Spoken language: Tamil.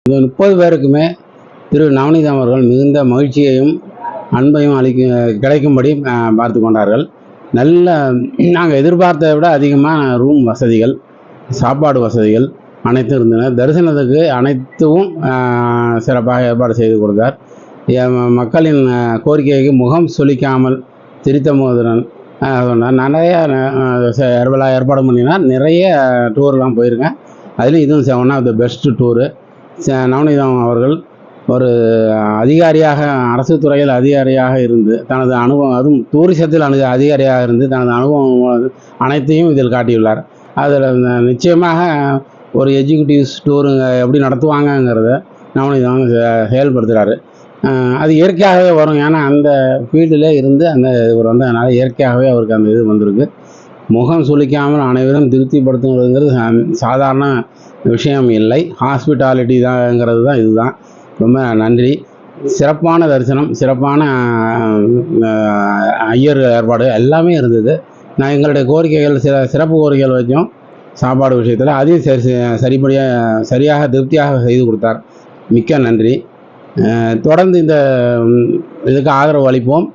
இந்த 30 பேருக்குமே திரு நவநீதம் அவர்கள் மிகுந்த மகிழ்ச்சியையும் அன்பையும் கிடைக்கும்படி பார்த்து கொண்டார்கள். நல்ல நாங்கள் எதிர்பார்த்ததை விட அதிகமாக ரூம் வசதிகள், சாப்பாடு வசதிகள் அனைத்தும் இருந்தன. தரிசனத்துக்கு அனைத்தும் சிறப்பாக ஏற்பாடு செய்து கொடுத்தார். மக்களின் கோரிக்கைக்கு முகம் சுளிக்காமல் திரித்த மோதிரன் சொன்னார். நிறைய ஏற்பாடு பண்ணினா நிறைய டூர்லாம் போயிருக்கேன். அதுலேயும் இதுவும் one of the best tour. Navaneetham அவர்கள் ஒரு அதிகாரியாக, அரசு துறையில் அதிகாரியாக இருந்து தனது அனுபவம், அதுவும் டூரிசத்தில் அதிகாரியாக இருந்து தனது அனுபவம் அனைத்தையும் இதில் காட்டியுள்ளார். அதில் நிச்சயமாக ஒரு எக்ஸிக்யூட்டிவ்ஸ் டூரு எப்படி நடத்துவாங்கங்கிறத நவநீதம் செயல்படுத்துகிறாரு. அது இயற்கையாகவே வரும். ஏன்னா அந்த ஃபீல்டில் இருந்து இவர் வந்ததுனால இயற்கையாகவே அவருக்கு அந்த இது வந்திருக்கு. முகம் சுளிக்காமல் அனைவரும் திருப்திப்படுத்துங்கிறது சாதாரண விஷயம் இல்லை. ஹாஸ்பிட்டாலிட்டி தான்ங்கிறது தான் இதுதான். ரொம்ப நன்றி. சிறப்பான தரிசனம், சிறப்பான ஐயர் ஏற்பாடு எல்லாமே இருந்தது. நான் எங்களுடைய கோரிக்கைகள் சிறப்பு கோரிக்கைகள் வச்சோம். சாப்பாடு விஷயத்தில் அதையும் சரியாக திருப்தியாக செய்து கொடுத்தார். மிக்க நன்றி. தொடர்ந்து இதுக்கு ஆதரவு அளிப்போம்.